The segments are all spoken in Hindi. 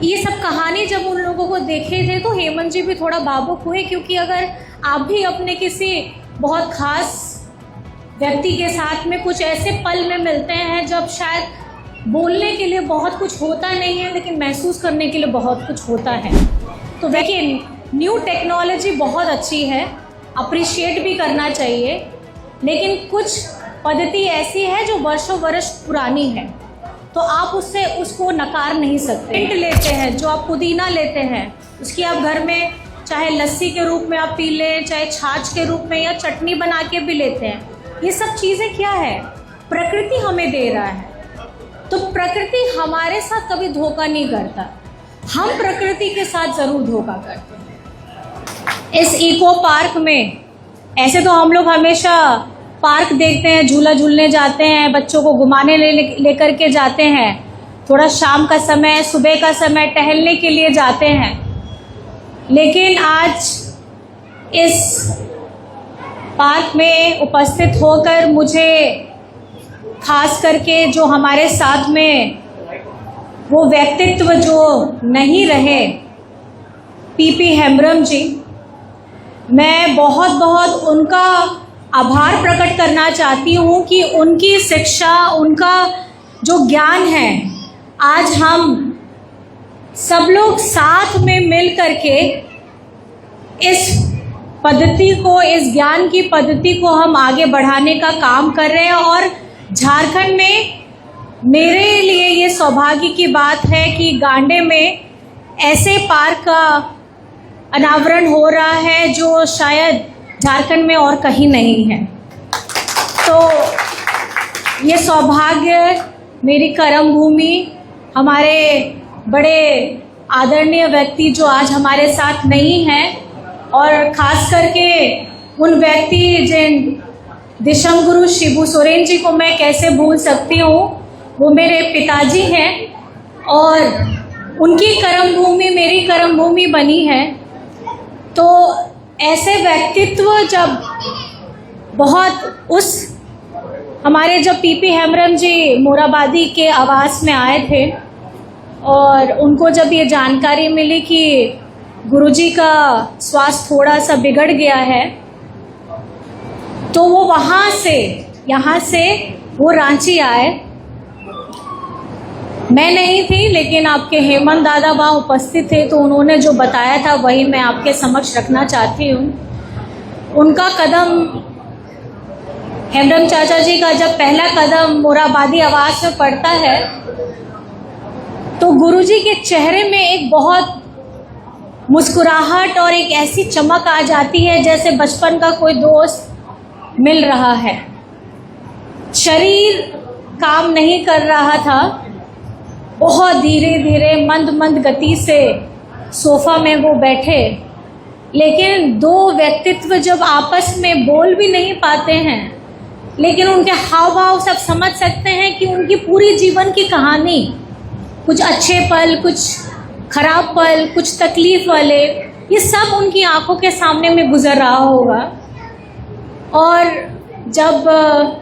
ये सब कहानी जब उन लोगों को देखे थे तो हेमंत जी भी थोड़ा भावुक हुए, क्योंकि अगर आप भी अपने किसी बहुत ख़ास व्यक्ति के साथ में कुछ ऐसे पल में मिलते हैं जब शायद बोलने के लिए बहुत कुछ होता नहीं है लेकिन महसूस करने के लिए बहुत कुछ होता है। तो देखिए, न्यू टेक्नोलॉजी बहुत अच्छी है, अप्रिशिएट भी करना चाहिए, लेकिन कुछ पद्धति ऐसी है जो वर्षों वर्ष पुरानी है, तो आप उसको नकार नहीं सकते। मिंट लेते हैं, जो आप पुदीना लेते हैं, उसकी आप घर में चाहे लस्सी के रूप में आप पी लें, चाहे छाछ के रूप में या चटनी बना के भी लेते हैं। ये सब चीज़ें क्या है, प्रकृति हमें दे रहा है, तो प्रकृति हमारे साथ कभी धोखा नहीं करता, हम प्रकृति के साथ ज़रूर धोखा करते हैं। इस इको पार्क में ऐसे तो हम लोग हमेशा पार्क देखते हैं, झूला झूलने जाते हैं, बच्चों को घुमाने लेकर के जाते हैं, थोड़ा शाम का समय सुबह का समय टहलने के लिए जाते हैं, लेकिन आज इस पार्क में उपस्थित होकर मुझे खास करके जो हमारे साथ में वो व्यक्तित्व जो नहीं रहे, पीपी हेम्ब्रम जी, मैं बहुत बहुत उनका आभार प्रकट करना चाहती हूँ कि उनकी शिक्षा, उनका जो ज्ञान है, आज हम सब लोग साथ में मिल करके इस पद्धति को, इस ज्ञान की पद्धति को हम आगे बढ़ाने का काम कर रहे हैं। और झारखंड में मेरे लिए ये सौभाग्य की बात है कि गांडे में ऐसे पार्क का अनावरण हो रहा है जो शायद झारखंड में और कहीं नहीं है। तो ये सौभाग्य मेरी कर्म भूमि, हमारे बड़े आदरणीय व्यक्ति जो आज हमारे साथ नहीं हैं, और ख़ास करके उन व्यक्ति जिन दिशम गुरु शिबू सोरेन जी को मैं कैसे भूल सकती हूँ, वो मेरे पिताजी हैं और उनकी कर्म भूमि मेरी कर्म भूमि बनी है। तो ऐसे व्यक्तित्व जब बहुत हमारे जब पीपी हेम्ब्रम जी मोराबादी के आवास में आए थे और उनको जब ये जानकारी मिली कि गुरुजी का स्वास्थ्य थोड़ा सा बिगड़ गया है, तो वो यहाँ से वो रांची आए। मैं नहीं थी, लेकिन आपके हेमंत दादा वहाँ उपस्थित थे, तो उन्होंने जो बताया था वही मैं आपके समक्ष रखना चाहती हूँ। उनका कदम, हेम्ब्रम चाचा जी का जब पहला कदम मोराबादी आवास में पड़ता है, तो गुरुजी के चेहरे में एक बहुत मुस्कुराहट और एक ऐसी चमक आ जाती है जैसे बचपन का कोई दोस्त मिल रहा है। शरीर काम नहीं कर रहा था, बहुत धीरे धीरे मंद मंद गति से सोफा में वो बैठे, लेकिन दो व्यक्तित्व जब आपस में बोल भी नहीं पाते हैं, लेकिन उनके हाव भाव सब समझ सकते हैं कि उनकी पूरी जीवन की कहानी, कुछ अच्छे पल, कुछ खराब पल, कुछ तकलीफ वाले, ये सब उनकी आंखों के सामने में गुजर रहा होगा। और जब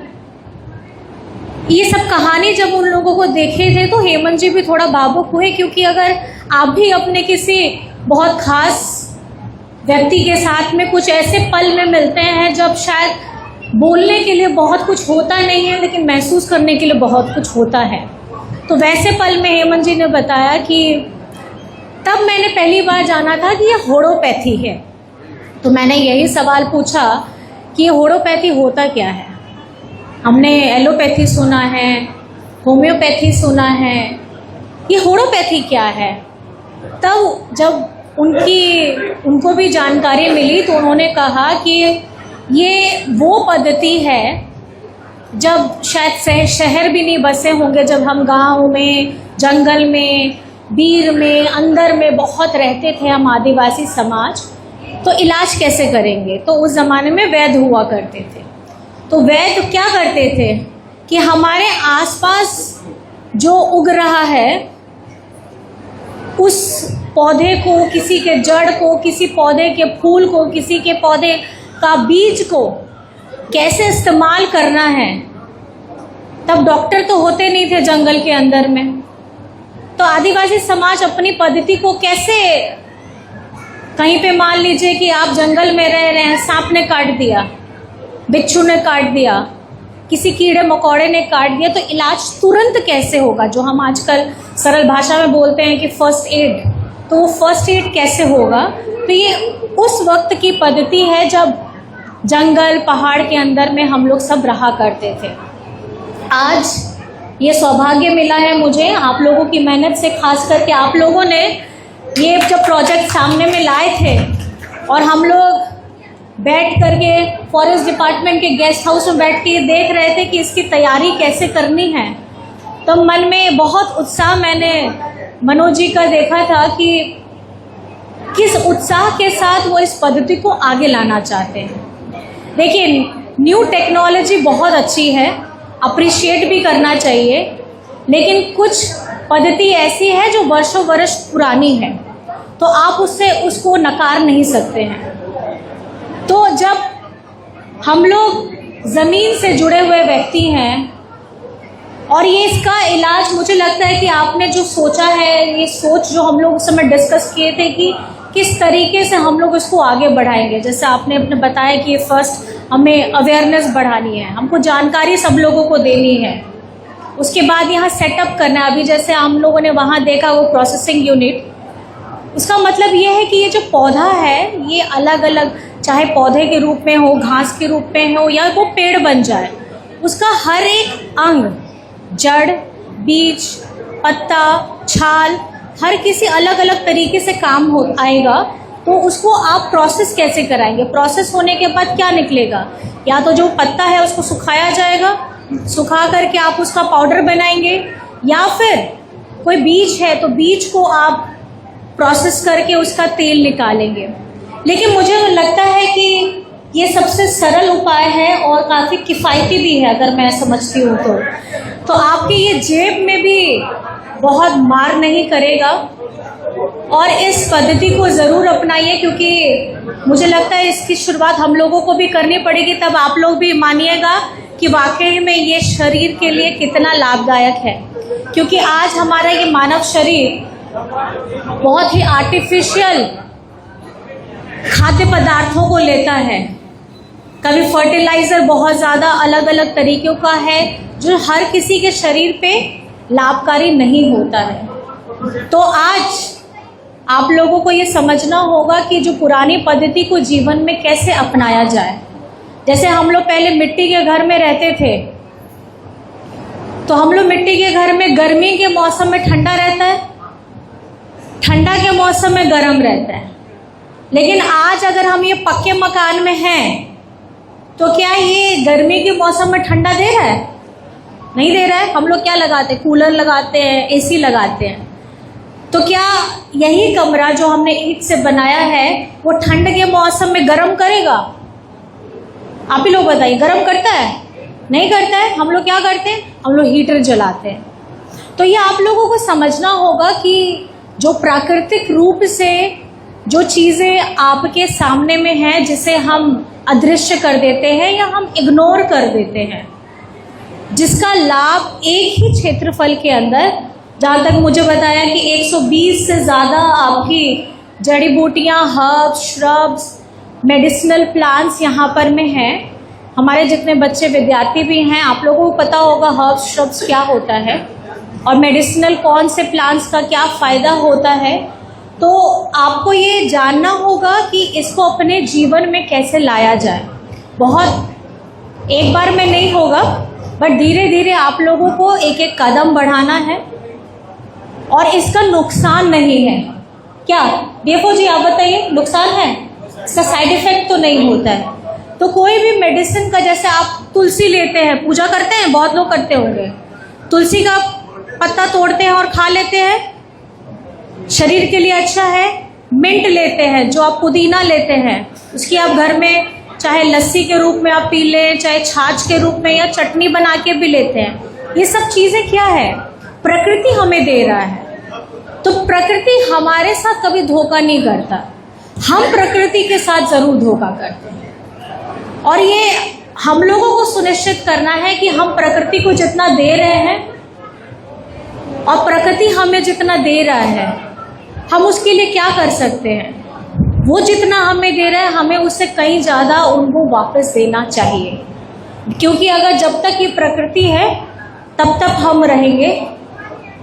ये सब कहानी जब उन लोगों को देखे थे तो हेमंत जी भी थोड़ा भावुक हुए, क्योंकि अगर आप भी अपने किसी बहुत ख़ास व्यक्ति के साथ में कुछ ऐसे पल में मिलते हैं जब शायद बोलने के लिए बहुत कुछ होता नहीं है लेकिन महसूस करने के लिए बहुत कुछ होता है, तो वैसे पल में हेमंत जी ने बताया कि तब मैंने पहली बार जाना था कि ये होम्योपैथी है। तो मैंने यही सवाल पूछा कि ये होम्योपैथी होता क्या है। हमने एलोपैथी सुना है, होम्योपैथी सुना है, ये होम्योपैथी क्या है। तब जब उनको भी जानकारी मिली तो उन्होंने कहा कि ये वो पद्धति है, जब शायद शहर भी नहीं बसे होंगे, जब हम गाँव में, जंगल में, बीर में, अंदर में बहुत रहते थे हम आदिवासी समाज, तो इलाज कैसे करेंगे। तो उस ज़माने में वैद्य हुआ करते थे। तो वैद्य क्या करते थे कि हमारे आसपास जो उग रहा है उस पौधे को, किसी के जड़ को, किसी पौधे के फूल को, किसी के पौधे का बीज को कैसे इस्तेमाल करना है। तब डॉक्टर तो होते नहीं थे जंगल के अंदर में, तो आदिवासी समाज अपनी पद्धति को कैसे, कहीं पे मान लीजिए कि आप जंगल में रह रहे हैं, सांप ने काट दिया, बिच्छू ने काट दिया, किसी कीड़े मकोड़े ने काट दिया, तो इलाज तुरंत कैसे होगा? जो हम आजकल सरल भाषा में बोलते हैं कि फर्स्ट एड, तो वो फर्स्ट एड कैसे होगा? तो ये उस वक्त की पद्धति है जब जंगल पहाड़ के अंदर में हम लोग सब रहा करते थे। आज ये सौभाग्य मिला है मुझे आप लोगों की मेहनत से, खास करके आप लोगों ने ये जब प्रोजेक्ट सामने में लाए थे और हम लोग बैठ करके फॉरेस्ट डिपार्टमेंट के गेस्ट हाउस में बैठ के देख रहे थे कि इसकी तैयारी कैसे करनी है, तो मन में बहुत उत्साह मैंने मनोज जी का देखा था कि किस उत्साह के साथ वो इस पद्धति को आगे लाना चाहते हैं। देखिए, न्यू टेक्नोलॉजी बहुत अच्छी है, अप्रिशिएट भी करना चाहिए, लेकिन कुछ पद्धति ऐसी है जो वर्षों वर्ष पुरानी है, तो आप उसको नकार नहीं सकते हैं। तो जब हम लोग ज़मीन से जुड़े हुए व्यक्ति हैं और ये इसका इलाज, मुझे लगता है कि आपने जो सोचा है, ये सोच जो हम लोग उस समय डिस्कस किए थे कि किस तरीके से हम लोग इसको आगे बढ़ाएंगे। जैसे आपने अपने बताया कि फर्स्ट हमें अवेयरनेस बढ़ानी है, हमको जानकारी सब लोगों को देनी है, उसके बाद यहाँ सेटअप करना है। अभी जैसे हम लोगों ने वहाँ देखा वो प्रोसेसिंग यूनिट, उसका मतलब ये है कि ये जो पौधा है ये अलग अलग, चाहे पौधे के रूप में हो, घास के रूप में हो, या वो पेड़ बन जाए, उसका हर एक अंग, जड़, बीज, पत्ता, छाल, हर किसी अलग अलग तरीके से काम हो आएगा। तो उसको आप प्रोसेस कैसे कराएंगे? प्रोसेस होने के बाद क्या निकलेगा? या तो जो पत्ता है उसको सुखाया जाएगा, सुखा करके आप उसका पाउडर बनाएंगे, या फिर कोई बीज है तो बीज को आप प्रोसेस करके उसका तेल निकालेंगे। लेकिन मुझे लगता है कि ये सबसे सरल उपाय है और काफ़ी किफ़ायती भी है, अगर मैं समझती हूँ तो आपके ये जेब में भी बहुत मार नहीं करेगा। और इस पद्धति को ज़रूर अपनाइए, क्योंकि मुझे लगता है इसकी शुरुआत हम लोगों को भी करनी पड़ेगी, तब आप लोग भी मानिएगा कि वाकई में ये शरीर के लिए कितना लाभदायक है। क्योंकि आज हमारा ये मानव शरीर बहुत ही आर्टिफिशियल खाद्य पदार्थों को लेता है, कभी फर्टिलाइज़र बहुत ज़्यादा अलग अलग तरीक़ों का है जो हर किसी के शरीर पे लाभकारी नहीं होता है। तो आज आप लोगों को ये समझना होगा कि जो पुरानी पद्धति को जीवन में कैसे अपनाया जाए। जैसे हम लोग पहले मिट्टी के घर में रहते थे, तो हम लोग मिट्टी के घर में गर्मी के मौसम में ठंडा रहता है, ठंडा के मौसम में गर्म रहता है। लेकिन आज अगर हम ये पक्के मकान में हैं तो क्या ये गर्मी के मौसम में ठंडा दे रहा है? नहीं दे रहा है। हम लोग क्या लगाते हैं? कूलर लगाते हैं, एसी लगाते हैं। तो क्या यही कमरा जो हमने ईंट से बनाया है वो ठंड के मौसम में गर्म करेगा? आप ही लोग बताइए, गर्म करता है? नहीं करता है। हम लोग क्या करते हैं? हम लोग हीटर जलाते हैं। तो ये आप लोगों को समझना होगा कि जो प्राकृतिक रूप से जो चीज़ें आपके सामने में हैं, जिसे हम अदृश्य कर देते हैं या हम इग्नोर कर देते हैं, जिसका लाभ एक ही क्षेत्रफल के अंदर, जहाँ तक मुझे बताया कि 120 से ज़्यादा आपकी जड़ी बूटियाँ, हर्ब्स, श्रब्स, मेडिसिनल प्लांट्स यहाँ पर में हैं। हमारे जितने बच्चे विद्यार्थी भी हैं, आप लोगों को पता होगा हर्ब्स, श्रब्स क्या होता है और मेडिसिनल कौन से प्लांट्स का क्या फ़ायदा होता है। तो आपको ये जानना होगा कि इसको अपने जीवन में कैसे लाया जाए। बहुत एक बार में नहीं होगा, बट धीरे धीरे आप लोगों को एक एक कदम बढ़ाना है और इसका नुकसान नहीं है। क्या डीएफओ जी आप बताइए, नुकसान है? इसका साइड इफ़ेक्ट तो नहीं होता है। तो कोई भी मेडिसिन का, जैसे आप तुलसी लेते हैं, पूजा करते हैं, बहुत लोग करते होंगे, तुलसी का पत्ता तोड़ते हैं और खा लेते हैं, शरीर के लिए अच्छा है। मिंट लेते हैं, जो आप पुदीना लेते हैं, उसकी आप घर में चाहे लस्सी के रूप में आप पी लें, चाहे छाछ के रूप में या चटनी बना के भी लेते हैं। ये सब चीज़ें क्या है? प्रकृति हमें दे रहा है। तो प्रकृति हमारे साथ कभी धोखा नहीं करता, हम प्रकृति के साथ ज़रूर धोखा करते हैं। और ये हम लोगों को सुनिश्चित करना है कि हम प्रकृति को जितना दे रहे हैं और प्रकृति हमें जितना दे रहा है हम उसके लिए क्या कर सकते हैं। वो जितना हमें दे रहा है हमें उससे कहीं ज़्यादा उनको वापस देना चाहिए, क्योंकि अगर जब तक ये प्रकृति है तब तक हम रहेंगे,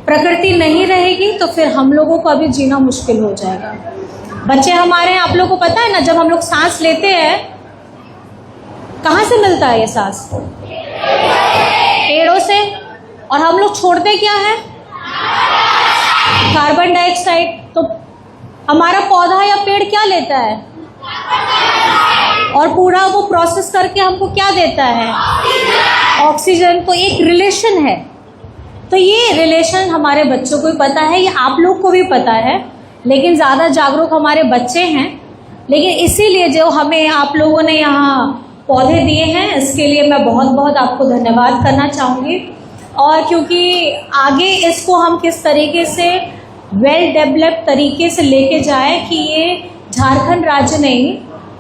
प्रकृति नहीं रहेगी तो फिर हम लोगों को अभी जीना मुश्किल हो जाएगा। बच्चे हमारे हैं, आप लोगों को पता है ना, जब हम लोग सांस लेते हैं कहाँ से मिलता है ये सांस? पेड़ों से। और हम लोग छोड़ते क्या है? Carbon dioxide. तो हमारा पौधा या पेड़ क्या लेता है और पूरा वो प्रोसेस करके हमको क्या देता है? ऑक्सीजन। तो एक रिलेशन है। तो ये रिलेशन हमारे बच्चों को भी पता है, ये आप लोग को भी पता है, लेकिन ज़्यादा जागरूक हमारे बच्चे हैं। लेकिन इसीलिए जो हमें आप लोगों ने यहाँ पौधे दिए हैं इसके लिए मैं बहुत बहुत आपको धन्यवाद करना चाहूँगी। और क्योंकि आगे इसको हम किस तरीके से वेल डेवलप तरीके से लेके जाए कि ये झारखंड राज्य नहीं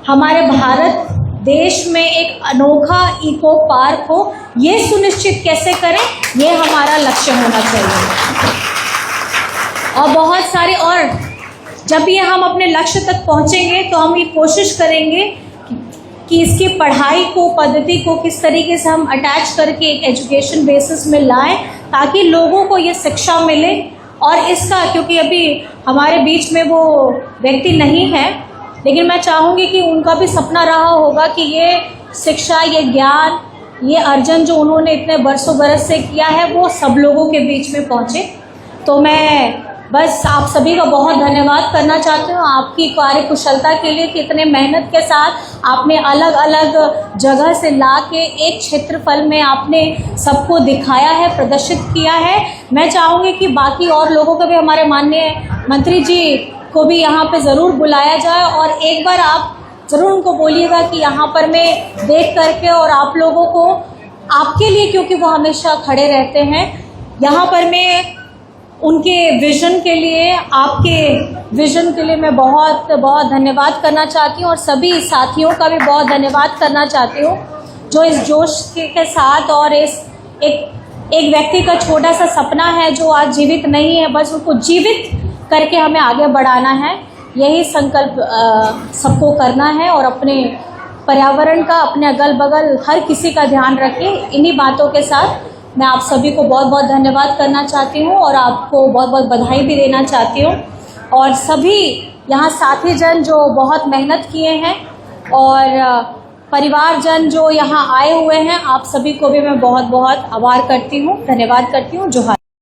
हमारे भारत देश में एक अनोखा इको पार्क हो, ये सुनिश्चित कैसे करें, ये हमारा लक्ष्य होना चाहिए। और बहुत सारे, और जब ये हम अपने लक्ष्य तक पहुंचेंगे तो हम ये कोशिश करेंगे कि इसकी पढ़ाई को, पद्धति को किस तरीके से हम अटैच करके एक एजुकेशन बेसिस में लाएं ताकि लोगों को ये शिक्षा मिले। और इसका, क्योंकि अभी हमारे बीच में वो व्यक्ति नहीं है, लेकिन मैं चाहूँगी कि उनका भी सपना रहा होगा कि ये शिक्षा, ये ज्ञान, ये अर्जन जो उन्होंने इतने बरसों बरस से किया है वो सब लोगों के बीच में पहुँचे। तो मैं बस आप सभी का बहुत धन्यवाद करना चाहती हूँ आपकी कार्यकुशलता के लिए कि इतने मेहनत के साथ आपने अलग अलग जगह से ला के एक क्षेत्रफल में आपने सबको दिखाया है, प्रदर्शित किया है। मैं चाहूँगी कि बाकी और लोगों को भी, हमारे माननीय मंत्री जी को भी यहाँ पे ज़रूर बुलाया जाए और एक बार आप ज़रूर उनको बोलिएगा कि यहाँ पर मैं देख करके, और आप लोगों को, आपके लिए, क्योंकि वो हमेशा खड़े रहते हैं यहाँ पर, मैं उनके विज़न के लिए, आपके विज़न के लिए मैं बहुत बहुत धन्यवाद करना चाहती हूँ। और सभी साथियों का भी बहुत धन्यवाद करना चाहती हूँ जो इस जोश के साथ, और इस एक व्यक्ति का छोटा सा सपना है जो आज जीवित नहीं है, बस उसको जीवित करके हमें आगे बढ़ाना है। यही संकल्प सबको करना है और अपने पर्यावरण का, अपने अगल बगल हर किसी का ध्यान रखें। इन्हीं बातों के साथ मैं आप सभी को बहुत बहुत धन्यवाद करना चाहती हूँ और आपको बहुत बहुत बधाई भी देना चाहती हूँ। और सभी यहाँ साथी जन जो बहुत मेहनत किए हैं और परिवारजन जो यहाँ आए हुए हैं, आप सभी को भी मैं बहुत बहुत आभार करती हूँ, धन्यवाद करती हूँ। जोहार।